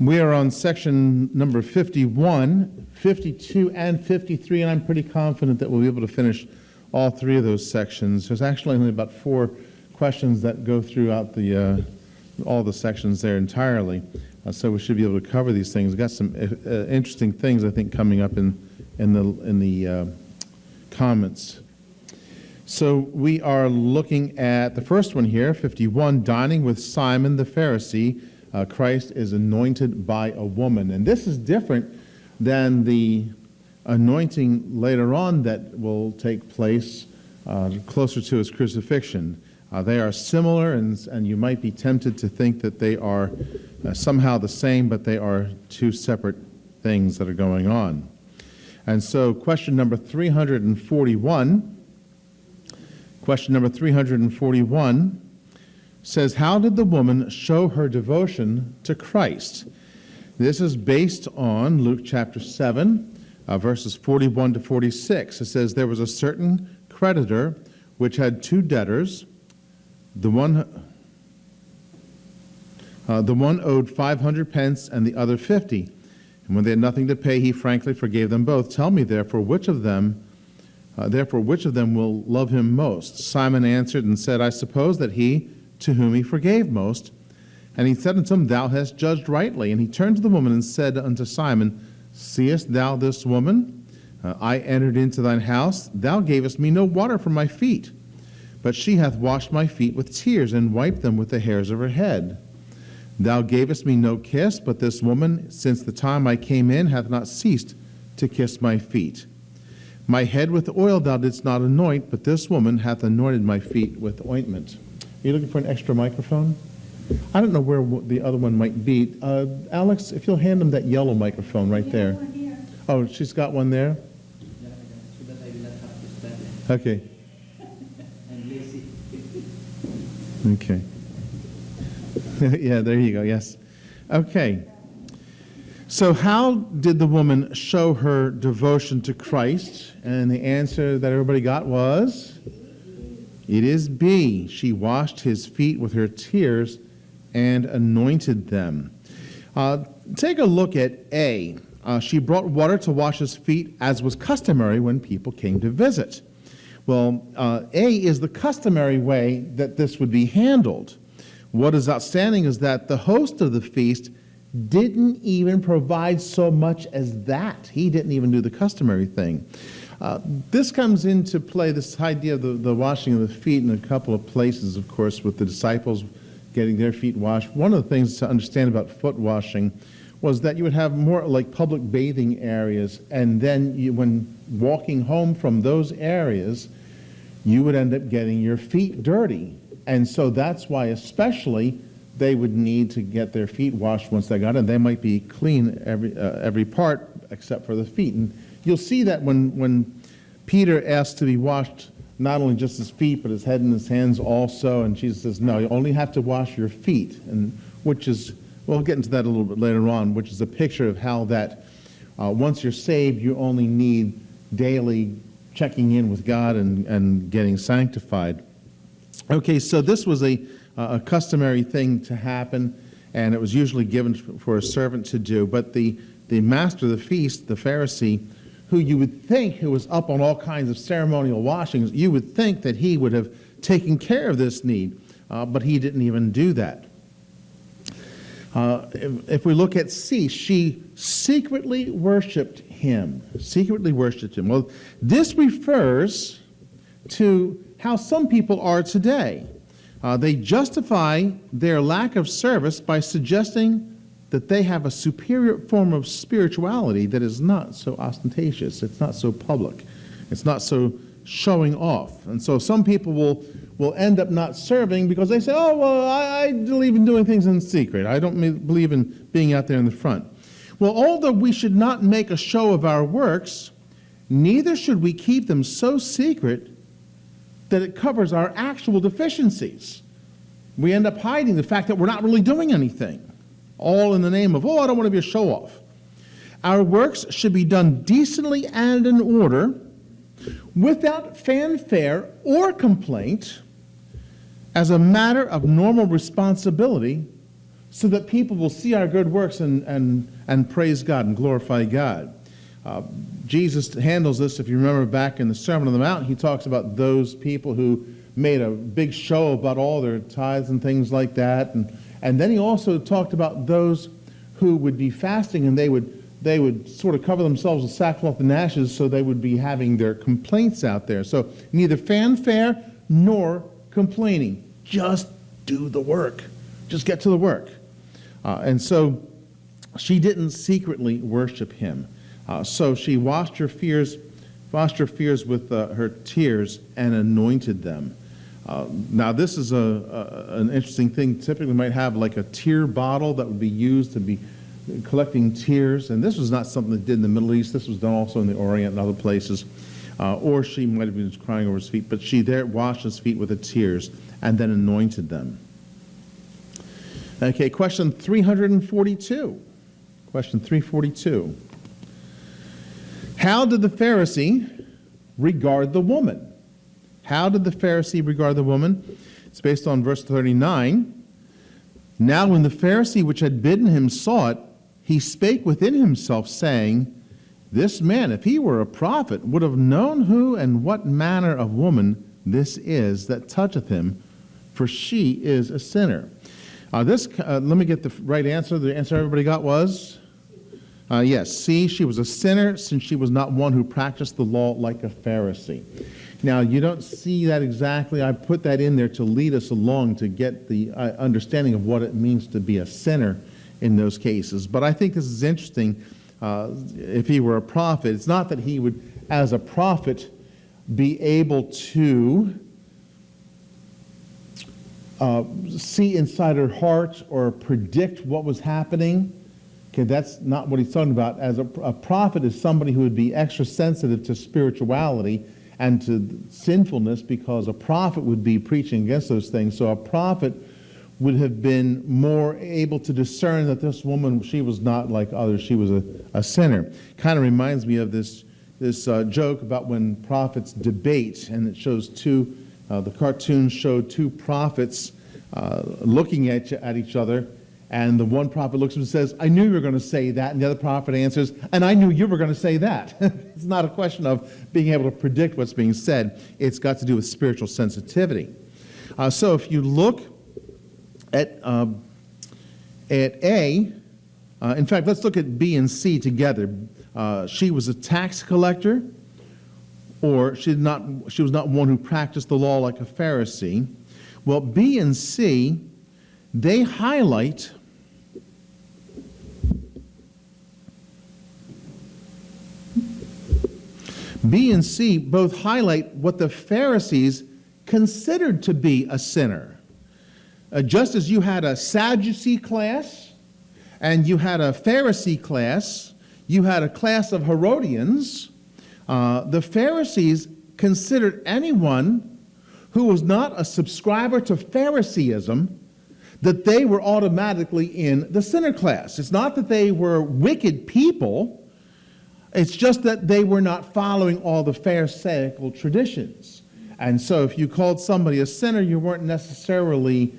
We are on section number 51, 52, and 53, and I'm pretty confident that we'll be able to finish all three of those sections. There's actually only about 4 questions that go throughout all the sections there entirely, so we should be able to cover these things. We've got some interesting things, I think, coming up in the comments. So we are looking at the first one here, 51, dining with Simon the Pharisee. Christ is anointed by a woman. And this is different than the anointing later on that will take place closer to his crucifixion. They are similar, and you might be tempted to think that they are somehow the same, but they are 2 separate things that are going on. And so question number 341, says, how did the woman show her devotion to Christ? This is based on Luke chapter 7, verses 41 to 46. It says, there was a certain creditor which had 2 debtors. The one owed 500 pence and the other 50. And when they had nothing to pay, he frankly forgave them both. Tell me, therefore, which of them will love him most? Simon answered and said, I suppose that he to whom he forgave most. And he said unto him, thou hast judged rightly. And he turned to the woman and said unto Simon, seest thou this woman? I entered into thine house. Thou gavest me no water for my feet, but she hath washed my feet with tears and wiped them with the hairs of her head. Thou gavest me no kiss, but this woman, since the time I came in, hath not ceased to kiss my feet. My head with oil thou didst not anoint, but this woman hath anointed my feet with ointment. Are you looking for an extra microphone? I don't know where the other one might be. Alex, if you'll hand them that yellow microphone right there. Oh, she's got one there? So that I will not have to stand. Okay. I'm lazy. Okay. Yeah, there you go, yes. Okay. So how did the woman show her devotion to Christ? And the answer that everybody got was, it is B. She washed his feet with her tears and anointed them. Take a look at A. She brought water to wash his feet, as was customary when people came to visit. Well, A is the customary way that this would be handled. What is outstanding is that the host of the feast didn't even provide so much as that. He didn't even do the customary thing. This comes into play, this idea of the washing of the feet, in a couple of places, of course, with the disciples getting their feet washed. One of the things to understand about foot washing was that you would have more like public bathing areas, and then when walking home from those areas, you would end up getting your feet dirty. And so that's why especially they would need to get their feet washed once they got in. They might be clean every part except for the feet. And you'll see that when Peter asked to be washed, not only just his feet, but his head and his hands also, and Jesus says, no, you only have to wash your feet, and which is, we'll get into that a little bit later on, which is a picture of how that once you're saved, you only need daily checking in with God and getting sanctified. Okay, so this was a customary thing to happen, and it was usually given for a servant to do, but the master of the feast, the Pharisee, who you would think, who was up on all kinds of ceremonial washings, you would think that he would have taken care of this need, but he didn't even do that. If we look at C, she secretly worshipped him. Secretly worshipped him. Well, this refers to how some people are today. They justify their lack of service by suggesting that they have a superior form of spirituality that is not so ostentatious, it's not so public, it's not so showing off. And so some people will end up not serving because they say, oh, well, I believe in doing things in secret. I don't believe in being out there in the front. Well, although we should not make a show of our works, neither should we keep them so secret that it covers our actual deficiencies. We end up hiding the fact that we're not really doing anything, all in the name of, I don't want to be a show-off. Our works should be done decently and in order, without fanfare or complaint, as a matter of normal responsibility so that people will see our good works and praise God and glorify God. Jesus handles this. If you remember back in the Sermon on the Mount, he talks about those people who made a big show about all their tithes and things like that. And then he also talked about those who would be fasting, and they would sort of cover themselves with sackcloth and ashes, so they would be having their complaints out there. So neither fanfare nor complaining. Just do the work. Just get to the work. And so she didn't secretly worship him. So she washed her fears with her tears and anointed them. Now this is an interesting thing. Typically we might have like a tear bottle that would be used to be collecting tears, and this was not something they did in the Middle East. This was done also in the Orient and other places. Or she might have been crying over his feet, but she there washed his feet with the tears and then anointed them. Okay, question 342. Question 342. How did the Pharisee regard the woman? How did the Pharisee regard the woman? It's based on verse 39. Now when the Pharisee which had bidden him saw it, he spake within himself, saying, This man, if he were a prophet, would have known who and what manner of woman this is that toucheth him, for she is a sinner. Let me get the right answer. The answer everybody got was? Yes, C, she was a sinner, since she was not one who practiced the law like a Pharisee. Now, you don't see that exactly. I put that in there to lead us along to get the understanding of what it means to be a sinner in those cases. But I think this is interesting. If he were a prophet, it's not that he would, as a prophet, be able to see inside her heart or predict what was happening. Okay, that's not what he's talking about. As a prophet is somebody who would be extra sensitive to spirituality and to sinfulness, because a prophet would be preaching against those things. So a prophet would have been more able to discern that this woman, she was not like others, she was a sinner. Kind of reminds me of this joke about when prophets debate, and it shows the cartoon showed two prophets looking at each other, and the one prophet looks at him and says, I knew you were going to say that, and the other prophet answers, and I knew you were going to say that. It's not a question of being able to predict what's being said. It's got to do with spiritual sensitivity. So if you look at A, in fact, let's look at B and C together. She was a tax collector, or she was not one who practiced the law like a Pharisee. Well, B and C, they highlight B and C both highlight what the Pharisees considered to be a sinner. Just as you had a Sadducee class and you had a Pharisee class, you had a class of Herodians, the Pharisees considered anyone who was not a subscriber to Phariseeism, that they were automatically in the sinner class. It's not that they were wicked people, it's just that they were not following all the Pharisaical traditions. And so if you called somebody a sinner, you weren't necessarily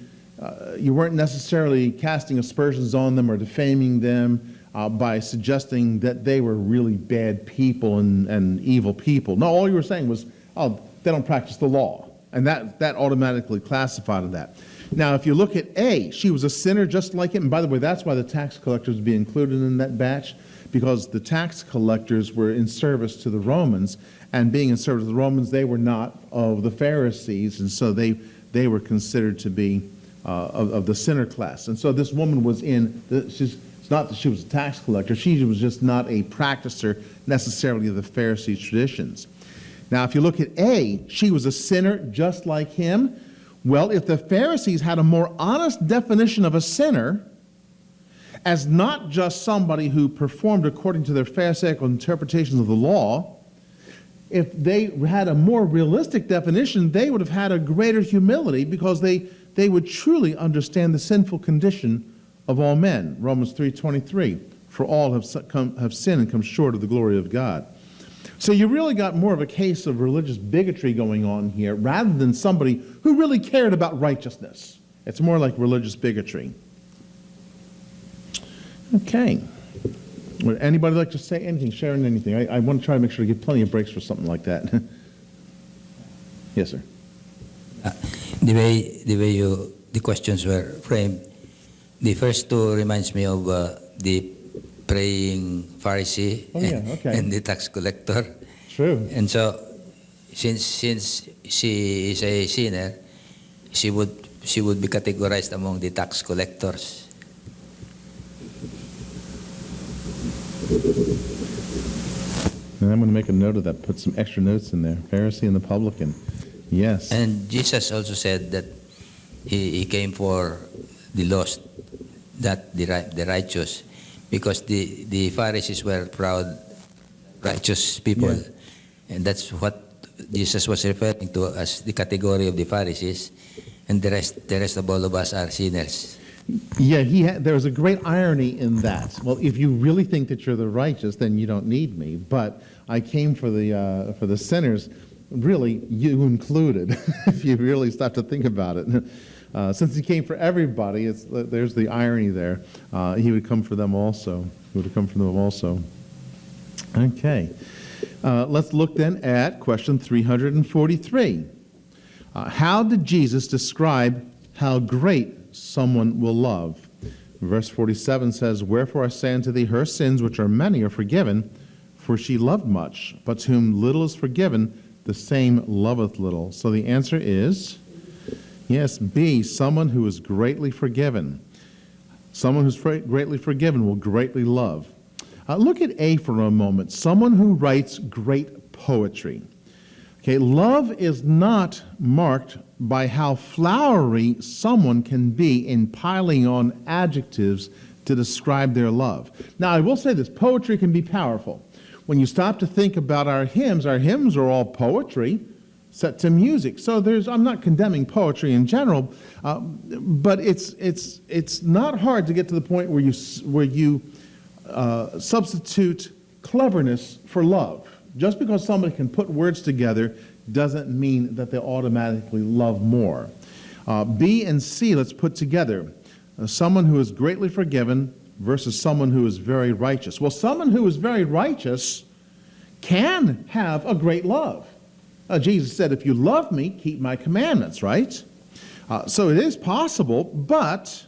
casting aspersions on them or defaming them by suggesting that they were really bad people and evil people. No, all you were saying was, oh, they don't practice the law. And that automatically classified that. Now, if you look at A, she was a sinner just like him. And by the way, that's why the tax collectors would be included in that batch, because the tax collectors were in service to the Romans, and being in service to the Romans, they were not of the Pharisees, and so they were considered to be of the sinner class. And so this woman was it's not that she was a tax collector, she was just not a practicer necessarily of the Pharisee traditions. Now, if you look at A, she was a sinner just like him. Well, if the Pharisees had a more honest definition of a sinner as not just somebody who performed according to their Pharisaical interpretations of the law, if they had a more realistic definition, they would have had a greater humility, because they would truly understand the sinful condition of all men. Romans 3:23, for all have sinned and come short of the glory of God. So you really got more of a case of religious bigotry going on here, rather than somebody who really cared about righteousness. It's more like religious bigotry. Okay. Would anybody like to say anything, sharing anything? I want to try to make sure to give plenty of breaks for something like that. Yes, sir. The questions were framed, the first two reminds me of the praying Pharisee Oh, yeah, okay. and the tax collector. True. And so, since she is a sinner, she would be categorized among the tax collectors. And I'm going to make a note of that, put some extra notes in there. Pharisee and the publican. Yes. And Jesus also said that he came for the lost, not the righteous, because the Pharisees were proud, righteous people. Yeah. And that's what Jesus was referring to as the category of the Pharisees, and the rest of all of us are sinners. Yeah, there was a great irony in that. Well, if you really think that you're the righteous, then you don't need me. But I came for the sinners, really, you included, if you really stop to think about it. Since he came for everybody, there's the irony there. He would come for them also. He would have come for them also. Okay. Let's look then at question 343. How did Jesus describe how great someone will love? Verse 47 says, "Wherefore I say unto thee, her sins, which are many, are forgiven, for she loved much. But to whom little is forgiven, the same loveth little." So the answer is, yes, B, someone who is greatly forgiven. Someone who's greatly forgiven will greatly love. Look at A for a moment. Someone who writes great poetry. Okay, love is not marked by how flowery someone can be in piling on adjectives to describe their love. Now, I will say this, poetry can be powerful. When you stop to think about our hymns are all poetry set to music. So I'm not condemning poetry in general, but it's not hard to get to the point where you substitute cleverness for love. Just because somebody can put words together doesn't mean that they automatically love more. B and C, let's put together. Someone who is greatly forgiven versus someone who is very righteous. Well, someone who is very righteous can have a great love. Jesus said, if you love me, keep my commandments, right? So it is possible, but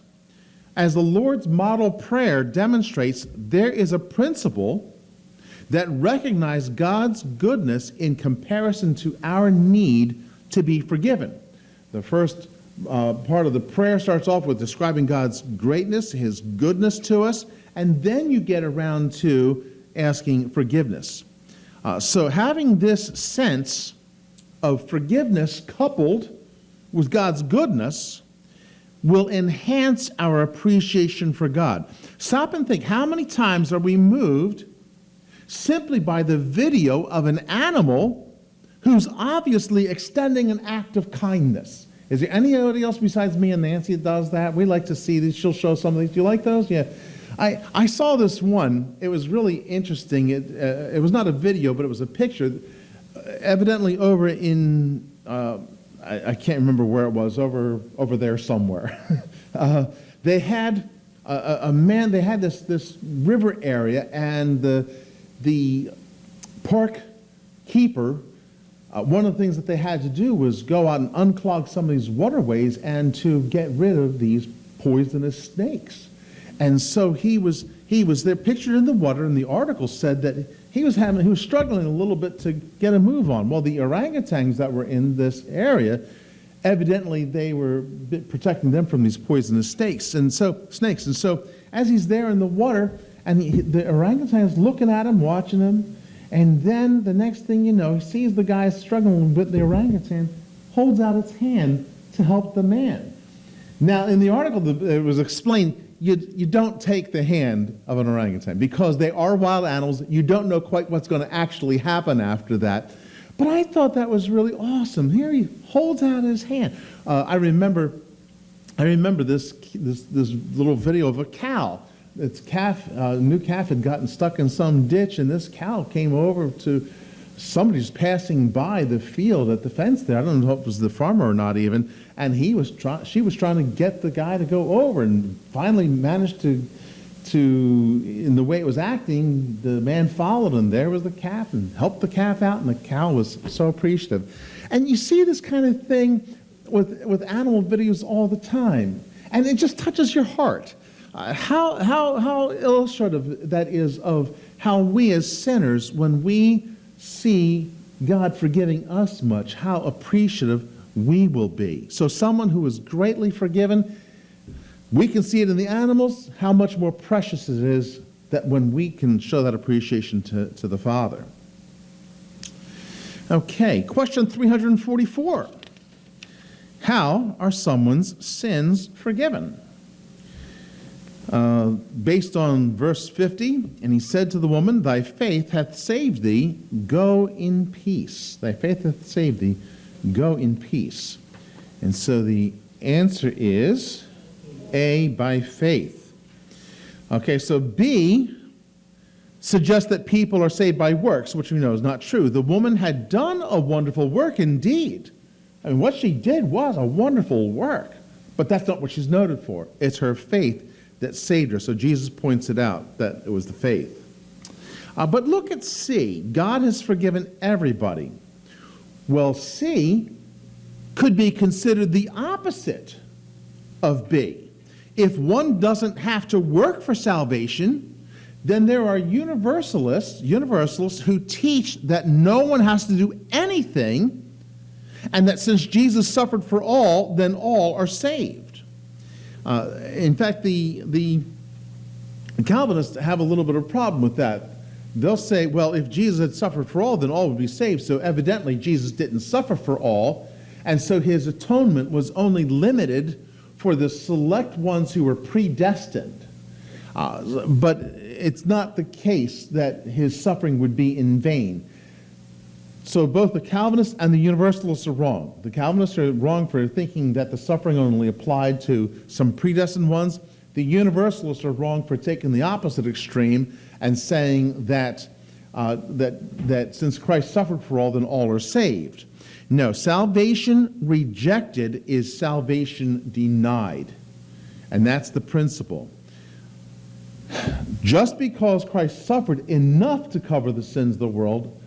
as the Lord's model prayer demonstrates, there is a principle that recognizes God's goodness in comparison to our need to be forgiven. The first part of the prayer starts off with describing God's greatness, his goodness to us, and then you get around to asking forgiveness. So having this sense of forgiveness coupled with God's goodness will enhance our appreciation for God. Stop and think, how many times are we moved simply by the video of an animal who's obviously extending an act of kindness? Is there anybody else besides me and Nancy that does that? We like to see these. She'll show some of these. Do you like those? Yeah. I saw this one. It was really interesting. It was not a video, but it was a picture. Evidently over in, I can't remember where it was, over there somewhere. They had a man, they had this river area, and the park keeper, one of the things that they had to do was go out and unclog some of these waterways and to get rid of these poisonous snakes. And so he was there pictured in the water, and the article said that he was struggling a little bit to get a move on. Well, the orangutans that were in this area, evidently they were protecting them from these poisonous snakes. And so as he's there in the water, and the orangutan's looking at him, watching him, and then the next thing you know, he sees the guy struggling with the orangutan, holds out its hand to help the man. Now, in the article, it was explained, you don't take the hand of an orangutan because they are wild animals. You don't know quite what's going to actually happen after that. But I thought that was really awesome. Here he holds out his hand. I remember this little video of a cow. Its new calf had gotten stuck in some ditch, and this cow came over to somebody just passing by the field at the fence there. I don't know if it was the farmer or not even. And she was trying to get the guy to go over, and finally managed to in the way it was acting, the man followed, and there was the calf, and helped the calf out, and the cow was so appreciative. And you see this kind of thing with animal videos all the time, and it just touches your heart. How illustrative that is of how we as sinners, when we see God forgiving us much, how appreciative we will be. So someone who is greatly forgiven, we can see it in the animals, how much more precious it is that when we can show that appreciation to the Father. Okay, question 344. How are someone's sins forgiven? Based on verse 50, and he said to the woman, thy faith hath saved thee, go in peace. Thy faith hath saved thee, go in peace. And so the answer is A, by faith. Okay, so B suggests that people are saved by works, which we know is not true. The woman had done a wonderful work indeed. I mean, what she did was a wonderful work, but that's not what she's noted for. It's her faith that saved her. So Jesus points it out, that it was the faith. But look at C. God has forgiven everybody. Well, C could be considered the opposite of B. If one doesn't have to work for salvation, then there are universalists who teach that no one has to do anything, and that since Jesus suffered for all, then all are saved. In fact, the Calvinists have a little bit of a problem with that. They'll say, well, if Jesus had suffered for all, then all would be saved. So evidently Jesus didn't suffer for all, and so his atonement was only limited for the select ones who were predestined. But it's not the case that his suffering would be in vain. So both the Calvinists and the Universalists are wrong. The Calvinists are wrong for thinking that the suffering only applied to some predestined ones. The Universalists are wrong for taking the opposite extreme and saying that since Christ suffered for all, then all are saved. No, salvation rejected is salvation denied. And that's the principle. Just because Christ suffered enough to cover the sins of the world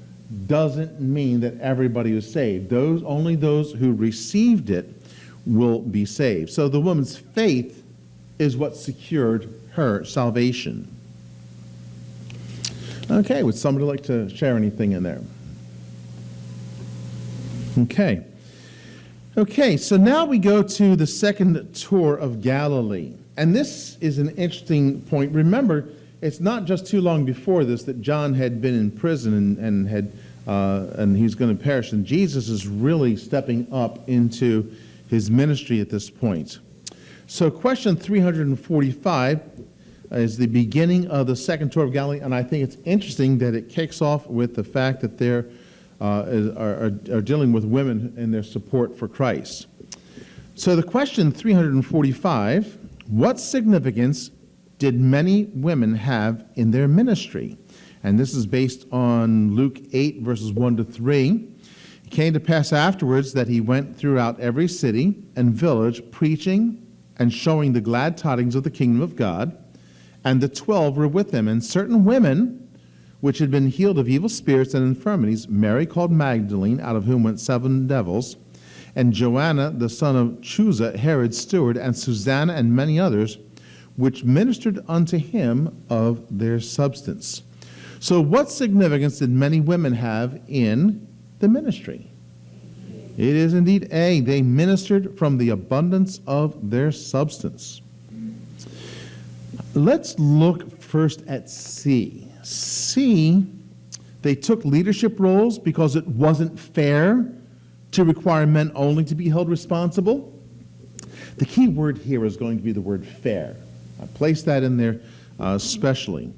doesn't mean that everybody is saved. Only those who received it will be saved. So the woman's faith is what secured her salvation. Okay, would somebody like to share anything in there? Okay, so now we go to the second tour of Galilee. And this is an interesting point. Remember, it's not just too long before this that John had been in prison and he was going to perish. And Jesus is really stepping up into his ministry at this point. So question 345 is the beginning of the second tour of Galilee. And I think it's interesting that it kicks off with the fact that they're are dealing with women and their support for Christ. So the question 345, what significance did many women have in their ministry? And this is based on Luke 8, verses 1 to 3. It came to pass afterwards that he went throughout every city and village, preaching and showing the glad tidings of the kingdom of God. And the 12 were with him, and certain women which had been healed of evil spirits and infirmities, Mary called Magdalene, out of whom went 7 devils, and Joanna, the son of Chuza, Herod's steward, and Susanna, and many others, which ministered unto him of their substance. So what significance did many women have in the ministry? It is indeed A, they ministered from the abundance of their substance. Let's look first at C. C, they took leadership roles because it wasn't fair to require men only to be held responsible. The key word here is going to be the word fair. I placed that in there specially.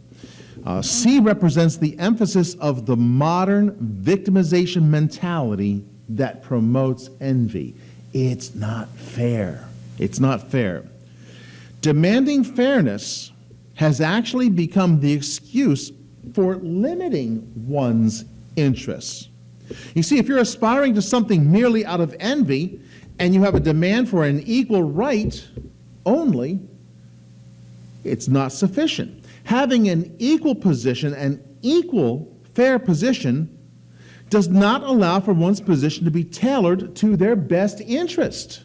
C represents the emphasis of the modern victimization mentality that promotes envy. It's not fair. It's not fair. Demanding fairness has actually become the excuse for limiting one's interests. You see, if you're aspiring to something merely out of envy and you have a demand for an equal right only, It's not sufficient. Having an equal position, an equal fair position, does not allow for one's position to be tailored to their best interest.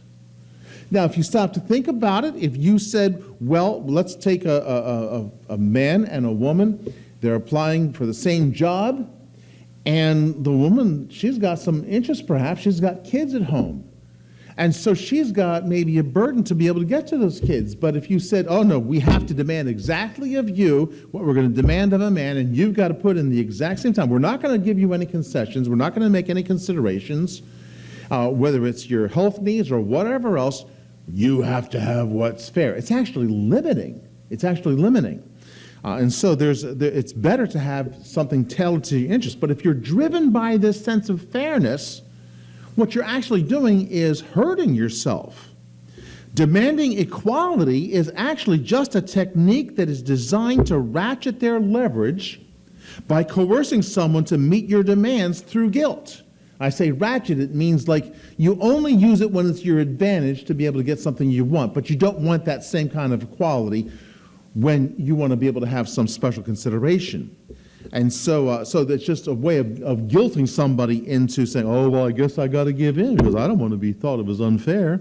Now, if you stop to think about it, if you said, well, let's take a man and a woman, they're applying for the same job, and the woman, she's got some interest perhaps, she's got kids at home. And so she's got maybe a burden to be able to get to those kids. But if you said, oh no, we have to demand exactly of you what we're going to demand of a man, and you've got to put in the exact same time. We're not going to give you any concessions. We're not going to make any considerations, whether it's your health needs or whatever else. You have to have what's fair. It's actually limiting. It's actually limiting. And so it's better to have something tailored to your interests. But if you're driven by this sense of fairness, what you're actually doing is hurting yourself. Demanding equality is actually just a technique that is designed to ratchet their leverage by coercing someone to meet your demands through guilt. I say ratchet, it means like you only use it when it's your advantage to be able to get something you want, but you don't want that same kind of equality when you want to be able to have some special consideration. And so that's just a way of guilting somebody into saying, oh, well, I guess I got to give in because I don't want to be thought of as unfair.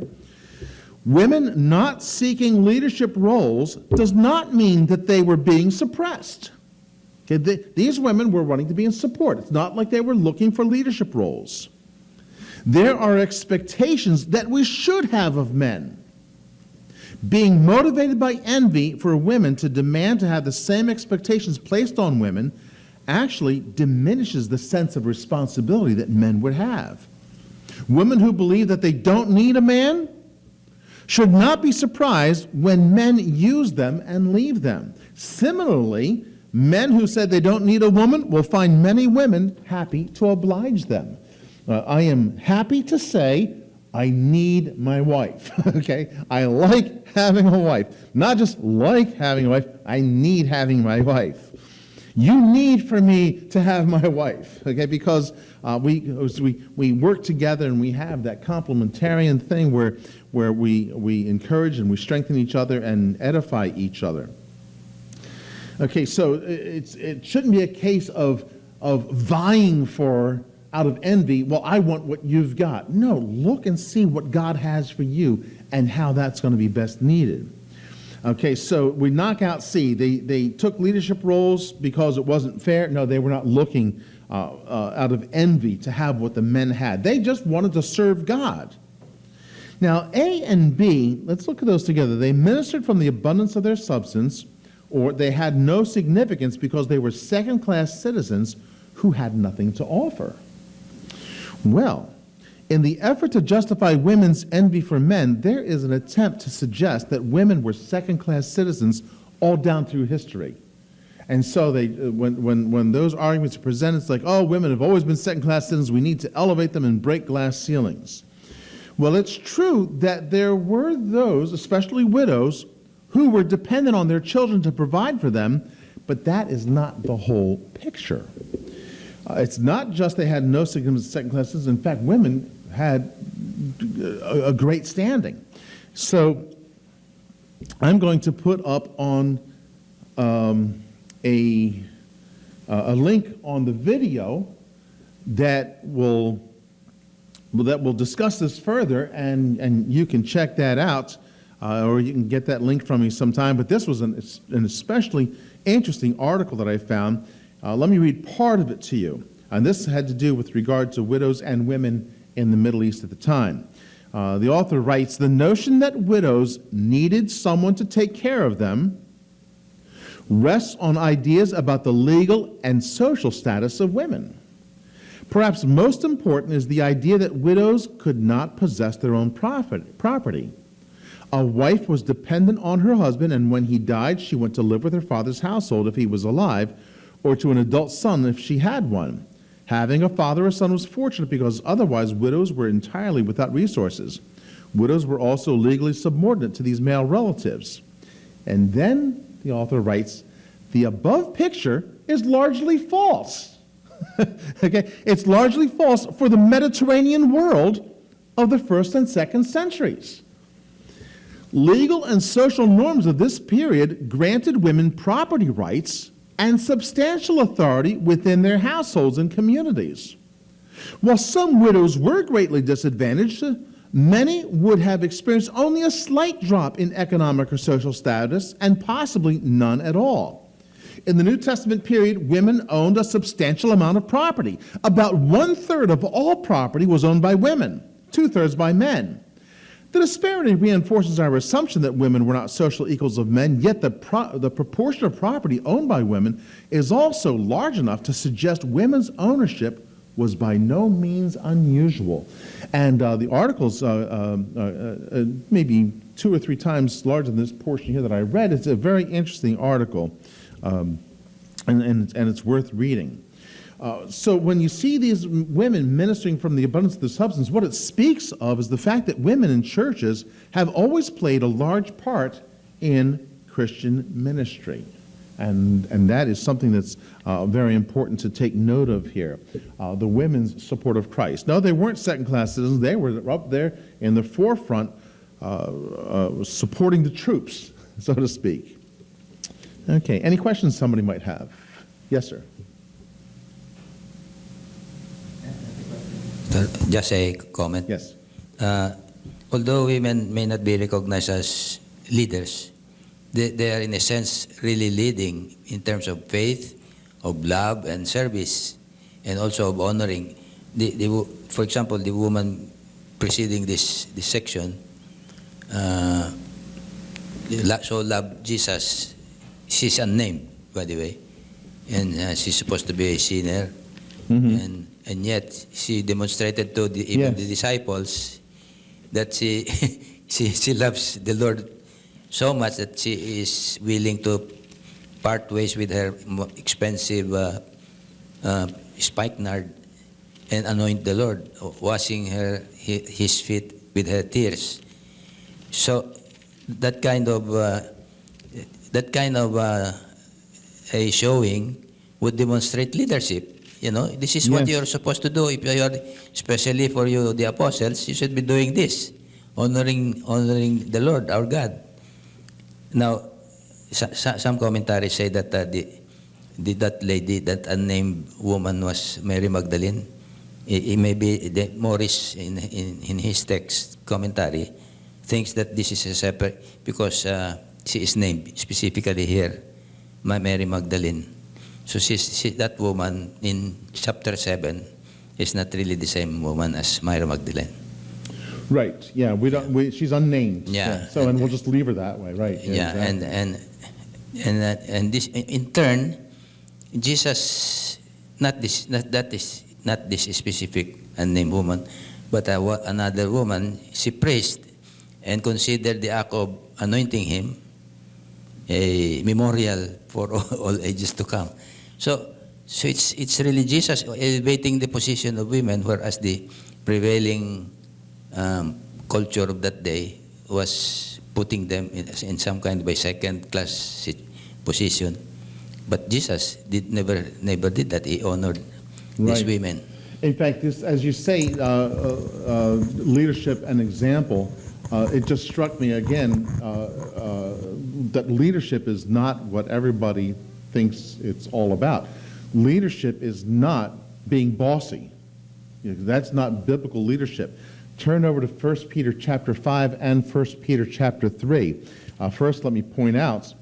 Women not seeking leadership roles does not mean that they were being suppressed. Okay, these women were wanting to be in support. It's not like they were looking for leadership roles. There are expectations that we should have of men. Being motivated by envy for women to demand to have the same expectations placed on women actually diminishes the sense of responsibility that men would have. Women who believe that they don't need a man should not be surprised when men use them and leave them. Similarly, men who said they don't need a woman will find many women happy to oblige them. I am happy to say I need my wife, okay? I like having a wife. Not just like having a wife, I need having my wife. You need for me to have my wife, okay? Because we work together and we have that complementarian thing where we encourage and we strengthen each other and edify each other. Okay, so it shouldn't be a case of vying for, out of envy, well, I want what you've got. No, look and see what God has for you and how that's going to be best needed. Okay, so we knock out C. They took leadership roles because it wasn't fair. No, they were not looking out of envy to have what the men had. They just wanted to serve God. Now, A and B, let's look at those together. They ministered from the abundance of their substance, or they had no significance because they were second-class citizens who had nothing to offer. Well, in the effort to justify women's envy for men, there is an attempt to suggest that women were second-class citizens all down through history. And so they, when those arguments are presented, it's like, oh, women have always been second-class citizens. We need to elevate them and break glass ceilings. Well, it's true that there were those, especially widows, who were dependent on their children to provide for them, but that is not the whole picture. It's not just they had no significant second-class citizens. In fact, women had a great standing. So I'm going to put up on a link on the video that will discuss this further, and you can check that out, or you can get that link from me sometime. But this was an especially interesting article that I found. Let me read part of it to you. And this had to do with regard to widows and women in the Middle East at the time. The author writes, the notion that widows needed someone to take care of them rests on ideas about the legal and social status of women. Perhaps most important is the idea that widows could not possess their own property. A wife was dependent on her husband, and when he died, she went to live with her father's household if he was alive, or to an adult son if she had one. Having a father or son was fortunate because otherwise widows were entirely without resources. Widows were also legally subordinate to these male relatives. And then the author writes, the above picture is largely false. Okay, it's largely false for the Mediterranean world of the 1st and 2nd centuries. Legal and social norms of this period granted women property rights and substantial authority within their households and communities. While some widows were greatly disadvantaged, many would have experienced only a slight drop in economic or social status, and possibly none at all. In the New Testament period, women owned a substantial amount of property. About 1/3 of all property was owned by women, 2/3 by men. The disparity reinforces our assumption that women were not social equals of men, yet the proportion of property owned by women is also large enough to suggest women's ownership was by no means unusual. And the article's maybe 2 or 3 times larger than this portion here that I read. It's a very interesting article, and it's worth reading. So when you see these women ministering from the abundance of the substance, what it speaks of is the fact that women in churches have always played a large part in Christian ministry. And that is something that's very important to take note of here, the women's support of Christ. No, they weren't second-class citizens. They were up there in the forefront supporting the troops, so to speak. Okay, any questions somebody might have? Yes, sir. Just a comment. Yes. Although women may not be recognized as leaders, they are in a sense really leading in terms of faith, of love and service, and also of honoring. For example, the woman preceding this section so loved Jesus. She's unnamed, by the way, and she's supposed to be a sinner, and yet she demonstrated to even the disciples that she she loves the Lord so much that she is willing to part ways with her expensive spikenard and anoint the Lord, washing his feet with her tears. So that kind of a showing would demonstrate leadership. You know, this is what you're supposed to do. If you're, especially for you, the apostles, you should be doing this, honoring the Lord, our God. Now, some commentaries say that that lady, that unnamed woman, was Mary Magdalene. It may be Morris in his text commentary thinks that this is a separate, because she is named specifically here, Mary Magdalene. So that woman in chapter 7 is not really the same woman as Mary Magdalene. Right. Yeah. She's unnamed. Yeah. So and we'll just leave her that way. Right. Yeah. Exactly. And this in turn, Jesus, not this specific unnamed woman, but another woman, she praised and considered the act of anointing him a memorial for all ages to come. So it's really Jesus elevating the position of women, whereas the prevailing culture of that day was putting them in some kind of a second-class position. But Jesus never did that. He honored these women. In fact, this, as you say, leadership and example, it just struck me again that leadership is not what everybody thinks it's all about. Leadership is not being bossy. That's not biblical leadership. Turn over to 1 Peter chapter 5 and 1 Peter chapter 3. First, let me point out,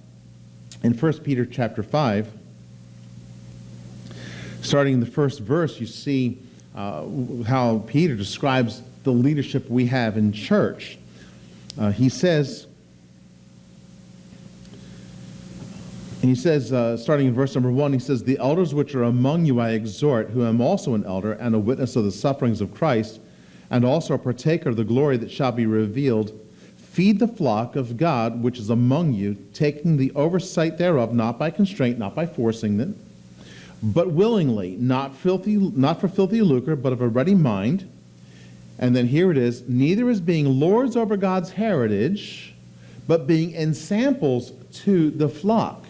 in 1 Peter chapter 5, starting in the first verse, you see how Peter describes the leadership we have in church. He says, starting in verse number 1, he says, "The elders which are among you I exhort, who am also an elder and a witness of the sufferings of Christ, and also a partaker of the glory that shall be revealed. Feed the flock of God which is among you, taking the oversight thereof, not by constraint, not by forcing them, but willingly, not for filthy lucre, but of a ready mind." And then here it is, "Neither as being lords over God's heritage, but being ensamples to the flock."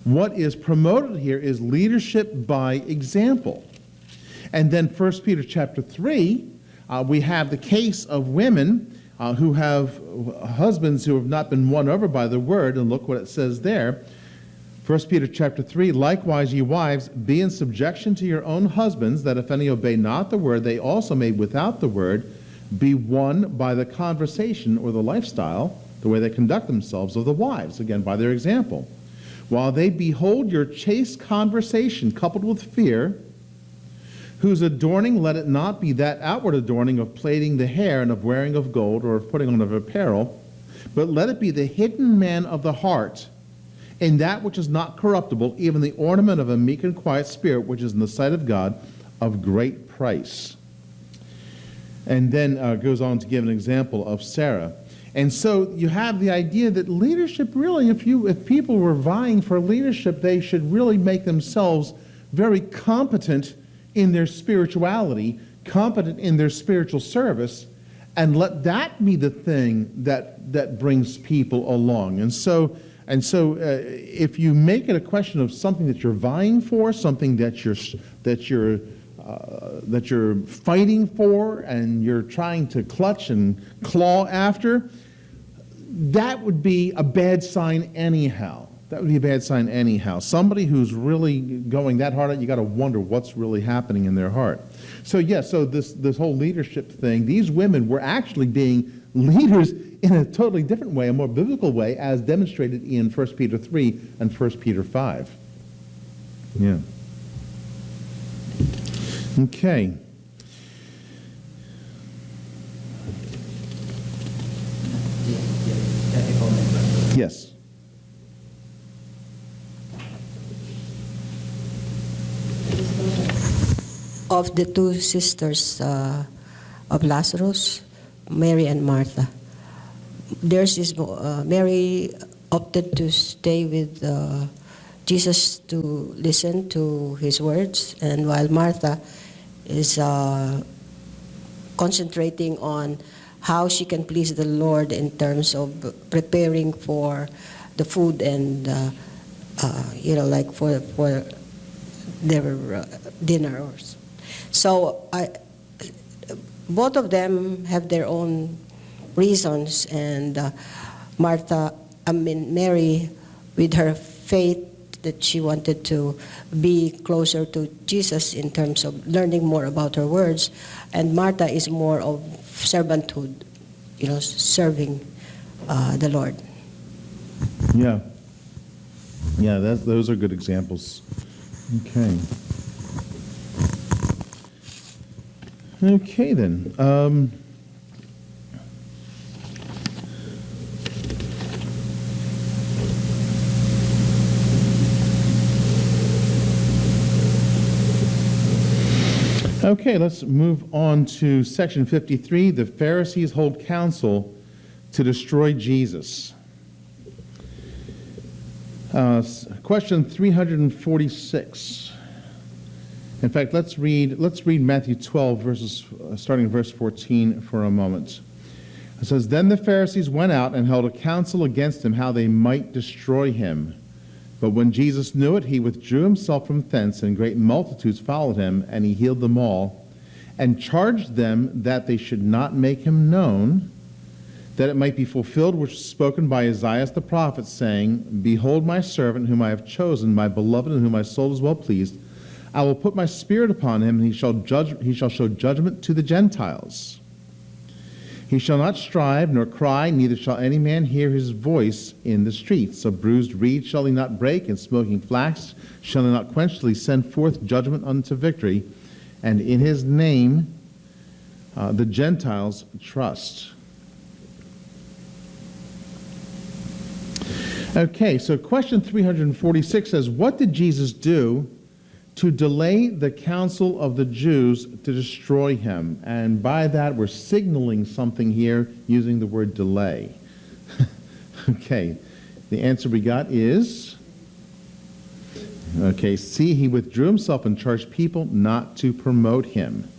What is promoted here is leadership by example. And then 1 Peter chapter 3, we have the case of women who have husbands who have not been won over by the word, and look what it says there. 1 Peter chapter 3, likewise, ye wives, be in subjection to your own husbands, that if any obey not the word, they also may without the word be won by the conversation or the lifestyle, the way they conduct themselves of the wives, again, by their example. While they behold your chaste conversation coupled with fear, whose adorning let it not be that outward adorning of plaiting the hair and of wearing of gold or of putting on of apparel, but let it be the hidden man of the heart, in that which is not corruptible, even the ornament of a meek and quiet spirit, which is in the sight of God of great price. And then goes on to give an example of Sarah. And so you have the idea that leadership really, if people were vying for leadership, they should really make themselves very competent in their spirituality, competent in their spiritual service, and let that be the thing that brings people along. And so if you make it a question of something that you're vying for, something that you're fighting for, and you're trying to clutch and claw after, that would be a bad sign anyhow. That would be a bad sign anyhow. Somebody who's really going that hard at, you got to wonder what's really happening in their heart. So yes, so this whole leadership thing, these women were actually being leaders in a totally different way, a more biblical way, as demonstrated in 1 Peter 3 and 1 Peter 5. Yeah. Okay. Yes. Of the two sisters of Lazarus, Mary and Martha. Theirs is Mary opted to stay with Jesus to listen to his words, and while Martha is concentrating on how she can please the Lord in terms of preparing for the food and like for their dinners. So both of them have their own reasons, and Mary, with her faith that she wanted to be closer to Jesus in terms of learning more about her words, and Martha is more of servanthood, serving the Lord. Yeah. Yeah, those are good examples. Okay. Okay, then. Okay, let's move on to section 53. The Pharisees hold counsel to destroy Jesus. Question 346. In fact, let's read Matthew 12, starting in verse 14 for a moment. It says, Then the Pharisees went out and held a council against him, how they might destroy him. But when Jesus knew it, he withdrew himself from thence, and great multitudes followed him, and he healed them all, and charged them that they should not make him known, that it might be fulfilled which was spoken by Isaiah the prophet, saying, Behold my servant whom I have chosen, my beloved, in whom my soul is well pleased. I will put my spirit upon him, and he shall show judgment to the Gentiles. He shall not strive nor cry, neither shall any man hear his voice in the streets. A bruised reed shall he not break, and smoking flax shall he not quench, till he send forth judgment unto victory. And in his name the Gentiles trust. Okay, so question 346 says, what did Jesus do to delay the counsel of the Jews to destroy him? And by that, we're signaling something here using the word delay. Okay, the answer we got is, okay, C, he withdrew himself and charged people not to promote him.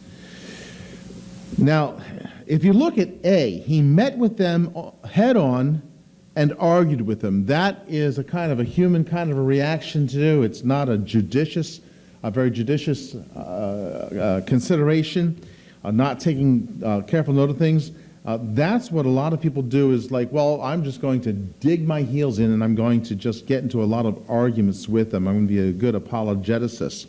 Now, if you look at A, he met with them head on and argued with them. That is a kind of a human kind of a reaction to do. It's not a very judicious consideration, not taking careful note of things. That's what a lot of people do, is like, well, I'm just going to dig my heels in and I'm going to just get into a lot of arguments with them. I'm going to be a good apologeticist.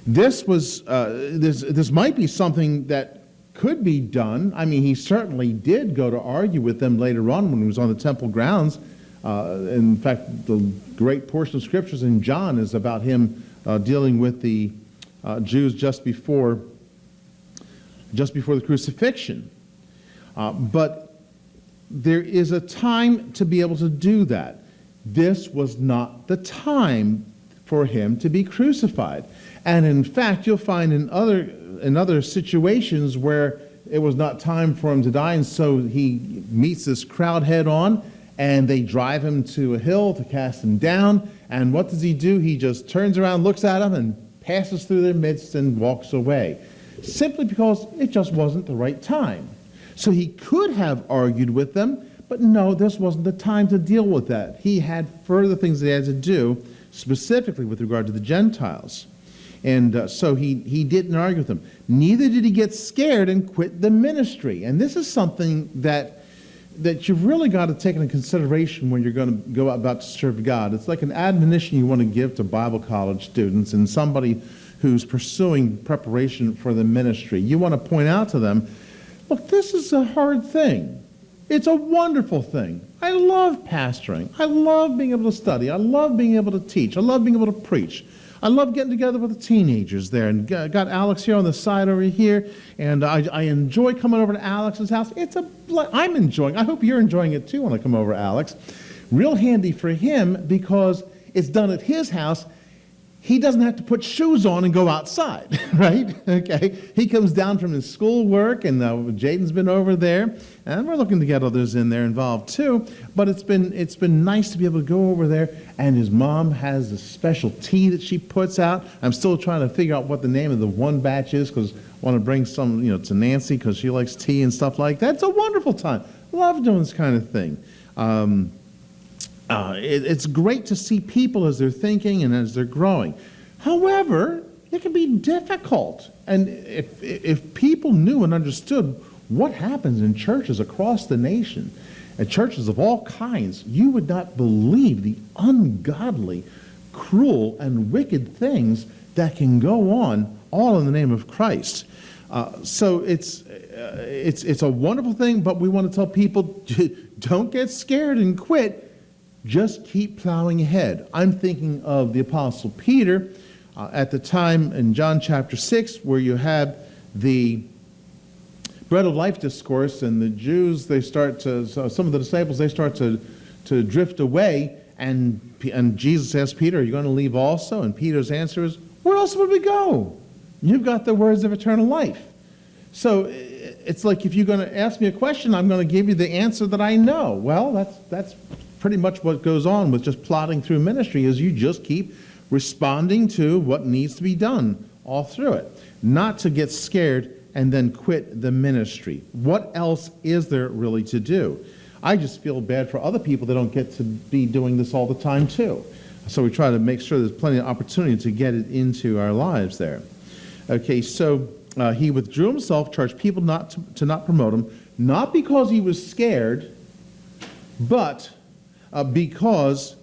This might be something that could be done. I mean, he certainly did go to argue with them later on when he was on the temple grounds. In fact, the great portion of scriptures in John is about him dealing with the Jews just before the crucifixion. But there is a time to be able to do that. This was not the time for him to be crucified. And in fact, you'll find in other situations where it was not time for him to die, and so he meets this crowd head on, and they drive him to a hill to cast him down. And what does he do? He just turns around, looks at them, and passes through their midst and walks away, simply because it just wasn't the right time. So he could have argued with them, but no, this wasn't the time to deal with that. He had further things that he had to do, specifically with regard to the Gentiles. And so he didn't argue with them. Neither did he get scared and quit the ministry. And this is something that you've really got to take into consideration when you're going to go about to serve God. It's like an admonition you want to give to Bible college students and somebody who's pursuing preparation for the ministry. You want to point out to them, look, this is a hard thing. It's a wonderful thing. I love pastoring. I love being able to study. I love being able to teach. I love being able to preach. I love getting together with the teenagers there, and got Alex here on the side over here, and I enjoy coming over to Alex's house. I'm enjoying. I hope you're enjoying it too when I come over, Alex. Real handy for him because it's done at his house. He doesn't have to put shoes on and go outside, right? Okay. He comes down from his schoolwork, and Jaden's been over there, and we're looking to get others in there involved too. But it's been nice to be able to go over there, and his mom has a special tea that she puts out. I'm still trying to figure out what the name of the one batch is, because I want to bring some, to Nancy, because she likes tea and stuff like that. It's a wonderful time. Love doing this kind of thing. It's great to see people as they're thinking and as they're growing. However, it can be difficult. And if people knew and understood what happens in churches across the nation, and churches of all kinds, you would not believe the ungodly, cruel, and wicked things that can go on, all in the name of Christ. So it's a wonderful thing, but we want to tell people, don't get scared and quit. Just keep plowing ahead. I'm thinking of the Apostle Peter at the time in John chapter 6, where you have the bread of life discourse, and the Jews, some of the disciples, they start to drift away, and Jesus asks Peter, are you going to leave also? And Peter's answer is, where else would we go? You've got the words of eternal life. So it's like, if you're going to ask me a question, I'm going to give you the answer that I know. Well, that's pretty much what goes on with just plodding through ministry, is you just keep responding to what needs to be done all through it. Not to get scared and then quit the ministry. What else is there really to do? I just feel bad for other people that don't get to be doing this all the time too. So we try to make sure there's plenty of opportunity to get it into our lives there. Okay, so he withdrew himself, charged people not to not promote him, not because he was scared, but because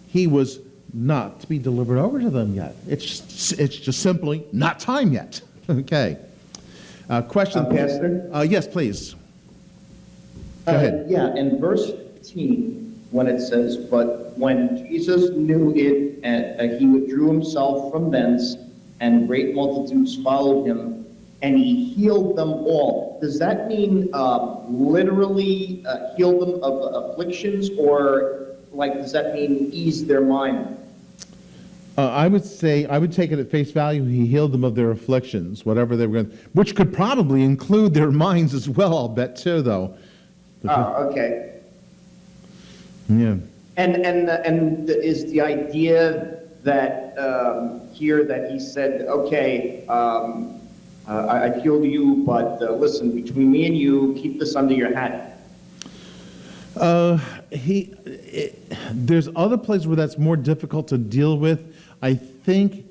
he was not to be delivered over to them yet. It's just simply not time yet. Okay. Question. Pastor? Yes, please. Go ahead. Yeah, in verse 15, when it says, but when Jesus knew it, he withdrew himself from thence, and great multitudes followed him, and he healed them all. Does that mean literally healed them of afflictions, or does that mean ease their mind? I would take it at face value. He healed them of their afflictions, whatever they were going, which could probably include their minds as well. I'll bet too, though. Okay. Yeah. And is the idea that here that he said, okay, I healed you, but listen, between me and you, keep this under your hat. There's other places where that's more difficult to deal with. I think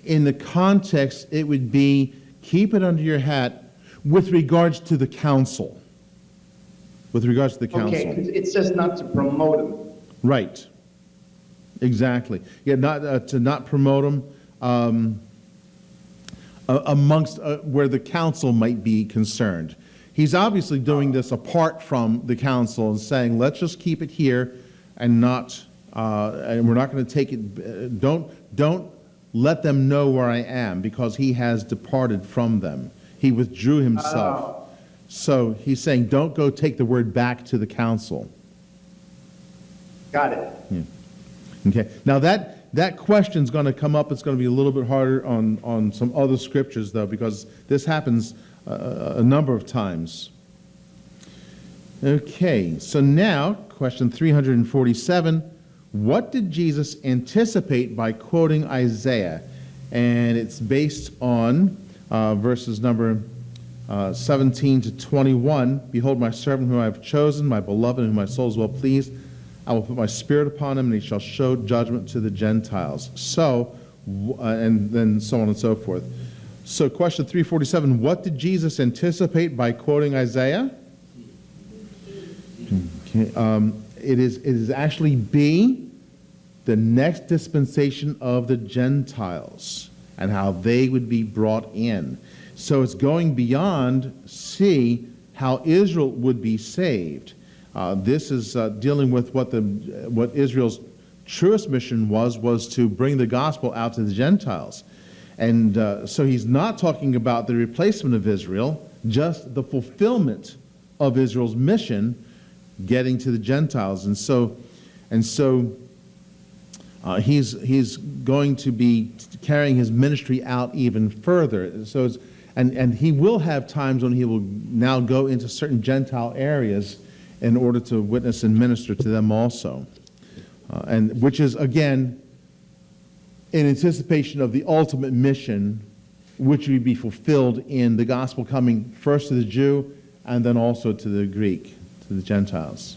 in the context, it would be keep it under your hat, with regards to the council. With regards to the council. Okay, 'cause it says not to promote him. Right. Exactly. Yeah, not to not promote him amongst where the council might be concerned. He's obviously doing this apart from the council and saying, let's just keep it here and not, and we're not going to take it. Don't let them know where I am, because he has departed from them. He withdrew himself. So he's saying, don't go take the word back to the council. Got it. Yeah. Okay. Now that question's going to come up. It's going to be a little bit harder on some other scriptures, though, because this happens a number of times. Okay. So now, question 347. What did Jesus anticipate by quoting Isaiah? And it's based on verses number 17 to 21. Behold, my servant whom I have chosen, my beloved, whom my soul is well pleased. I will put my spirit upon him, and he shall show judgment to the Gentiles. So, and then so on and so forth. So question 347, what did Jesus anticipate by quoting Isaiah? Okay, it is actually B, the next dispensation of the Gentiles, and how they would be brought in. So it's going beyond C, how Israel would be saved. This is dealing with what Israel's truest mission was to bring the gospel out to the Gentiles. And so he's not talking about the replacement of Israel, just the fulfillment of Israel's mission, getting to the Gentiles. And so he's going to be carrying his ministry out even further. So and he will have times when he will now go into certain Gentile areas in order to witness and minister to them also. And which is, again, in anticipation of the ultimate mission, which would be fulfilled in the gospel coming first to the Jew and then also to the Greek, to the Gentiles.